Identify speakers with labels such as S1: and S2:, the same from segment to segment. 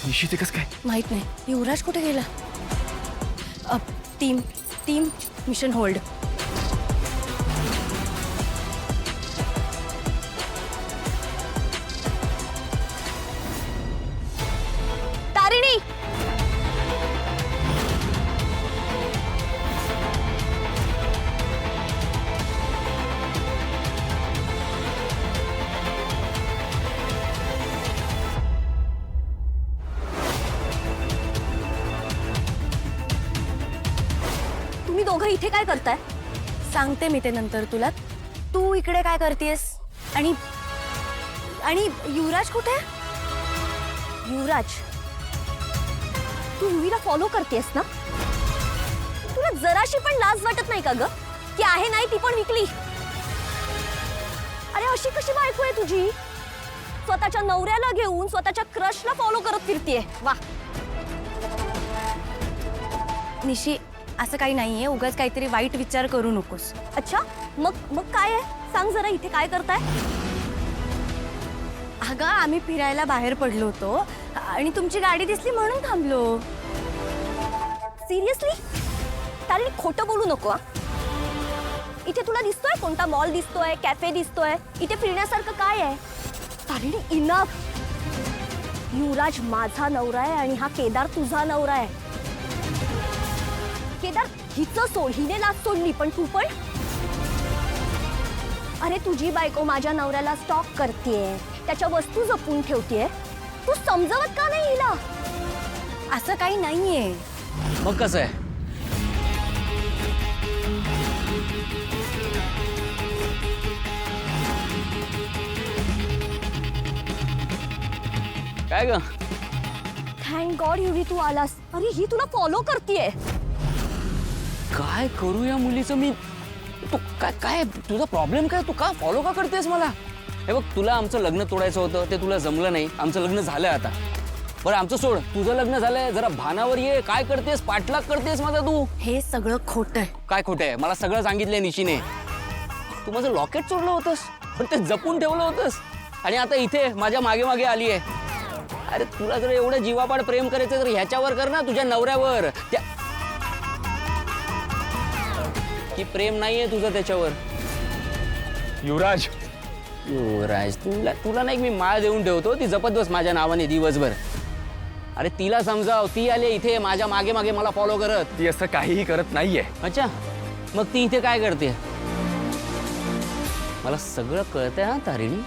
S1: निशी ते कसं काय?
S2: माहित नाही. युवराज कुठे गेला? Team team mission hold. Tarini, तुम्ही दोघं इथे काय करताय? सांगते मी ते नंतर तुला. तू इकडे काय करतेस? आणि आणि युवराज कुठे? युवराज, तू युवीला फॉलो करतेस ना? तुला जराशी पण लाज वाटत नाही का ग? की आहे नाही ती पण विकली. अरे अशी कशी बायको आहे तुझी? स्वतःच्या नवऱ्याला घेऊन स्वतःच्या क्रशला फॉलो करत फिरतेय. वा. निशी, असं काही नाहीये. उगाच काहीतरी वाईट विचार करू नकोस. अच्छा, मग मग काय आहे? सांग जरा, इथे काय करताय? अगं, आम्ही फिरायला बाहेर पडलो होतो आणि तुमची गाडी दिसली म्हणून थांबलो. सिरियसली? तारिणी, खोटं बोलू नको. इथे तुला दिसतोय कोणता मॉल दिसतोय, कॅफे दिसतोय? इथे फिरण्यासारखं काय आहे? तारिणी, इनफ. युवराज माझा नवरा आहे आणि हा केदार तुझा नवरा आहे. केदार, हिचं सोड, हिने लाच सोडली, पण तू पण? अरे तुझी बायको माझ्या नवऱ्याला स्टॉक करतेय, त्याच्या वस्तू जपून ठेवतेय. तू समजवत का नाही हिला? असं काही नाहीये.
S3: मग कसं आहे? काय ग?
S2: थँक गॉड युवी तू आलास. अरे ही तुला फॉलो करतेय.
S3: काय करू या मुलीचं मी? तू काय काय तुझा प्रॉब्लेम काय? तू का फॉलो का करतेस मला? हे बघ, तुला आमचं लग्न तोडायचं होतं, ते तुला जमलं नाही. आमचं लग्न झालंय आता. बरं आमचं सोड, तुझं लग्न झालंय. जरा भानावर ये. काय करतेस? पाठलाग करतेस माझा तू?
S2: हे सगळं खोटं आहे.
S3: काय खोटं आहे? मला सगळं सांगितलंय निशीने. तू माझं लॉकेट चोरलं होतंस, पण ते जपून ठेवलं होतंस, आणि आता इथे माझ्या मागे मागे आली आहे. अरे तुला जर एवढं जीवापाड प्रेम करायचं तर ह्याच्यावर कर ना, तुझ्या नवऱ्यावर. त्या की प्रेम नाहीये तुझं त्याच्यावर.
S1: युवराज,
S3: युवराज, तुला नाही मी माळ देऊन ठेवतो, ती जपत बस माझ्या नावाने दिवसभर. अरे तिला समजाव, ती आली इथे माझ्या मागे मागे मला फॉलो करत.
S1: ती असं काहीही करत नाहीये.
S3: अच्छा, मग ती इथे काय करते? मला सगळं कळतंय हा तारिणी.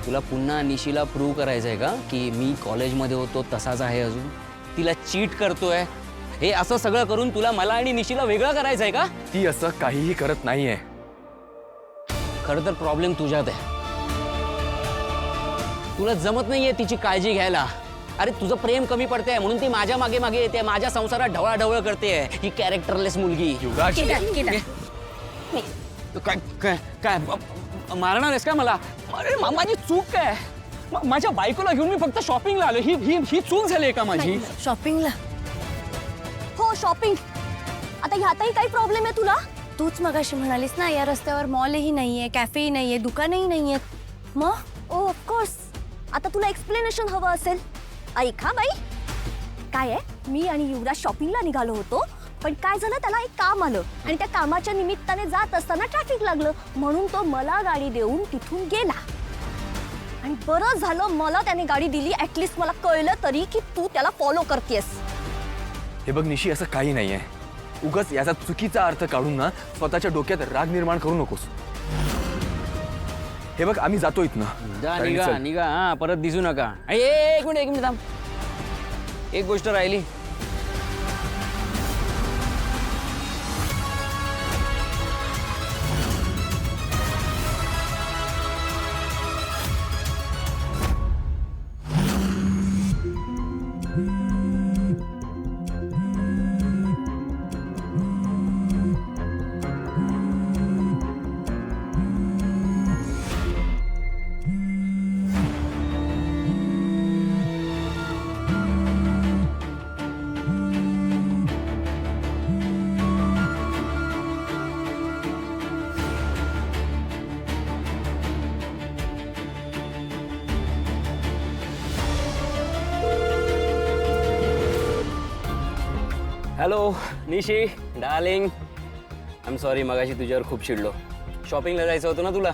S3: तुला पुन्हा निशीला प्रूव्ह करायचंय का की मी कॉलेजमध्ये होतो तसाच आहे अजून? तिला चीट करतोय? हे असं सगळं करून तुला मला आणि निशीला वेगळं करायचंय का?
S1: ती असं काहीही करत नाहीये.
S3: खरं तर प्रॉब्लेम तुझ्यात आहे. तुला जमत नाहीये तिची काळजी घ्यायला. अरे तुझं प्रेम कमी पडतंय म्हणून ती माझ्या मागे मागे येते, माझ्या संसारात ढवळाढवळ करते. ही कॅरेक्टरलेस मुलगी.
S1: युवराज,
S3: काय काय काय मारणार आहेस का मला? अरे माझी चूक काय? माझ्या बायकोला घेऊन मी फक्त शॉपिंगला आलो. ही ही ही चूक झाली का माझी?
S2: शॉपिंगला? हो, शॉपिंग. आता ह्यातही काही प्रॉब्लेम आहे तुला? तूच मगाशी म्हणालीस ना, या रस्त्यावर मॉलही नाहीये, कॅफेही नाहीये, दुकानही नाहीये. मग? ओ ऑफकोर्स. आता तुला एक्सप्लेनेशन हवं असेल. ऐक हा बाई, काय आहे, मी आणि युवराज शॉपिंगला निघालो होतो, पण काय झालं, त्याला एक काम आलं आणि त्या कामाच्या निमित्ताने जात असताना ट्रॅफिक लागलं, म्हणून तो मला गाडी देऊन तिथून गेला. आणि बरं झालं मला त्याने गाडी दिली. ऍटलीस्ट मला कळलं तरी की तू त्याला फॉलो करतेस.
S1: हे बघ निशी, असं काही नाहीये. उगाच याचा चुकीचा अर्थ काढून ना स्वतःच्या डोक्यात राग निर्माण करू नकोस. हे बघ, आम्ही जातो इथनं.
S3: जा,
S1: तारिणी,
S3: निघा
S1: चल.
S3: निघा. हा, परत दिसू नका. एक मिनिट थांब. एक गोष्ट राहिली. हॅलो निशी डार्लिंग, आय एम सॉरी मगाशी तुझ्यावर खूप चिडलो. शॉपिंगला जायचं होतं ना तुला.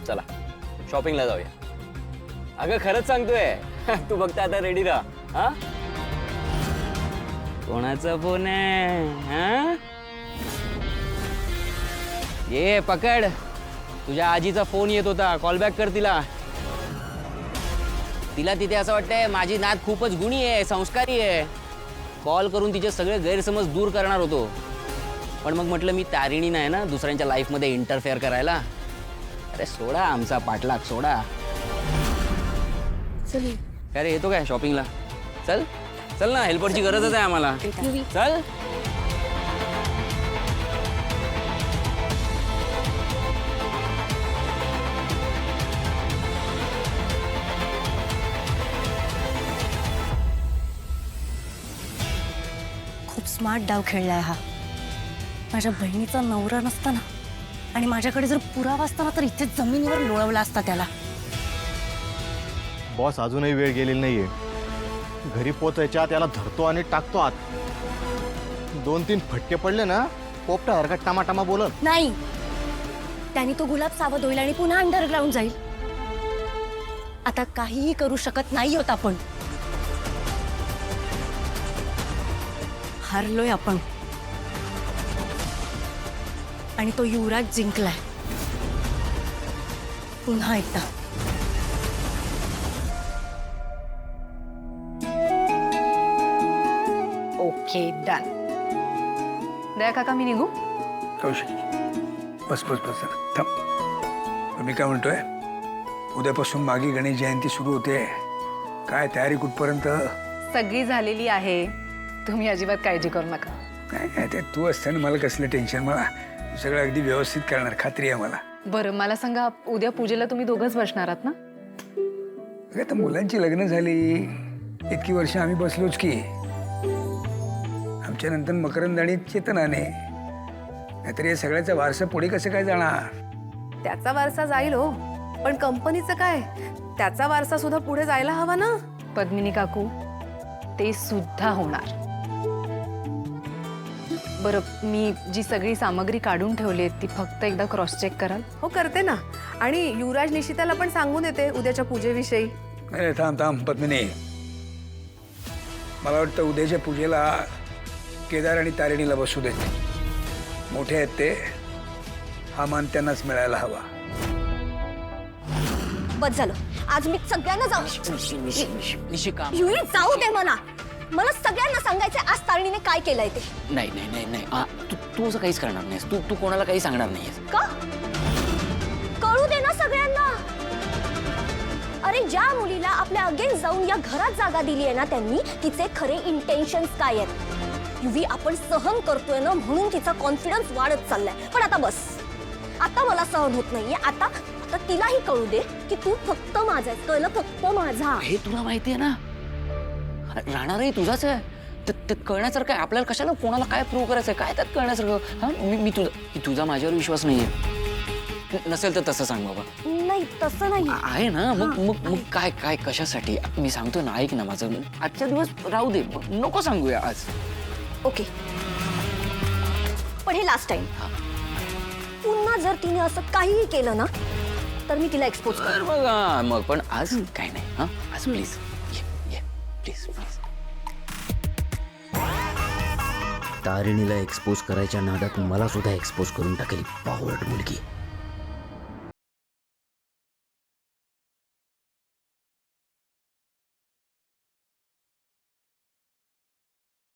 S3: चला शॉपिंगला जाऊया. अगं खरंच सांगतोय. तू फक्त आता रेडी राहा. हा कोणाचा फोन आहे? हा ये पकड. तुझ्या आजीचा फोन येत होता. कॉल बॅक कर तिला. तिला तिथे असं वाटतंय माझी नात खूपच गुणी आहे, संस्कारी आहे. कॉल करून तिचे सगळे गैरसमज दूर करणार होतो, पण मग म्हटलं मी तारिणी नाही ना दुसऱ्यांच्या लाईफमध्ये इंटरफेअर करायला. अरे सोडा आमचा पाठलाग सोडा.
S2: चल
S3: काय रे येतो काय शॉपिंगला? चल चल ना, हेल्परची गरजच आहे आम्हाला. चल.
S2: खूप स्मार्ट डाव खेळलाय हा. माझ्या बहिणीचा नवरा नसताना आणि माझ्याकडे जर पुरावा असताना तर इथे जमिनीवर लोळवला असता त्याला.
S4: बॉस अजूनही वेळ गेलेली नाहीये. घरी पोचायच्या त्याला धरतो आणि टाकतो आत. 2-3 फटके पडले ना पोपटा हरकत टामाटामा बोलत
S2: नाही, त्यांनी तो गुलाब सावध होईल आणि पुन्हा अंडरग्राऊंड जाईल. आता काहीही करू शकत नाही होत आपण. हारलोय आपण आणि तो युवराज जिंकलाय पुन्हा एकदा.
S5: Okay done. दया काका मी निघू?
S6: कौशिक बस बस बस जरा थांब. मी काय म्हणतोय, उद्यापासून मागे गणेश जयंती सुरू होते. काय तयारी कुठपर्यंत?
S5: सगळी झालेली आहे, तुम्ही अजिबात काळजी करू नका.
S6: नाही नाही, ते तू असताना मला कसलं टेन्शन. मला सगळं अगदी व्यवस्थित करणार, खात्री आहे मला.
S5: बरं मला सांगा, उद्या पूजेला तुम्ही दोघंच बसणार आहात ना?
S6: अगं तर मुलांची लग्न झाली, इतकी वर्ष आम्ही बसलोच की. आमच्या नंतर मकरंद आणि चेतनाने, नाहीतर या सगळ्याचा वारसा पुढे कसं काय जाणार?
S7: त्याचा वारसा जाईल हो, पण कंपनीचं काय? त्याचा वारसा सुद्धा पुढे जायला हवा ना.
S5: पद्मिनी काकू, ते सुद्धा होणार. बरं मी जी सगळी सामग्री काढून ठेवली आहे ती फक्त एकदा क्रॉस चेक कराल?
S7: हो करते ना. आणि युवराज निशिताला पण सांगून येते उद्याच्या पूजेविषयी.
S6: नाही थांब थांब पद्मिनी, मला वाटतं उद्याच्या पूजेला केदार आणि तारिणीला बसू देत. मोठे आहेत ते, हा मान त्यांनाच मिळायला हवा.
S2: बस झालं, आज मी सगळ्यांना जाऊ.
S3: निशिका
S2: युवी जाऊ दे मला. मला सगळ्यांना सांगायचंय आज तारिणीने काय केलंय ते.
S3: नाही नाही नाही नाही तू तू असं काहीच करणार नाहीस. तू तू कोणाला काही सांगणार नाहीस
S2: का? कळू दे ना सगळ्यांना. अरे ज्या मुलीला आपल्या अगेन्स्ट जाऊन या घरात जागा दिली आहे ना त्यांनी, तिचे खरे इंटेन्शन्स काय आहेत? युवी आपण सहन करतोय ना म्हणून तिचा कॉन्फिडन्स वाढत चाललाय. पण आता बस, आता मला सहन होत नाहीये. आता तिलाही कळू दे की तू फक्त माझा आहेस, कळलं? फक्त माझा.
S3: हे तुला माहितीये ना, राहणारही तुझाच आहे. ते कळण्यासारखं आहे. आपल्याला कशाला कोणाला काय प्रूव्ह करायचंय? काय त्यात कळण्यासारखं? हा मी तुझा माझ्यावर विश्वास नाहीये. नसेल तर तसं सांग बाबा.
S2: नाही तसं नाही
S3: आहे ना. मग काय काय कशासाठी? मी सांगतोय ना, ऐक ना माझं. आजच्या दिवस राहू दे, नको सांगूया आज.
S2: ओके, पण हे लास्ट टाइम. पुन्हा जर तिने असं काहीही केलं ना तर मी तिला एक्सपोज
S3: कर बघा. मग पण आज काय नाही. हा आज प्लीज ये प्लीज प्लीज. तारिणीला एक्सपोज करायच्या नादात मला सुद्धा एक्सपोज करून टाकेल. पावरट मुलगी.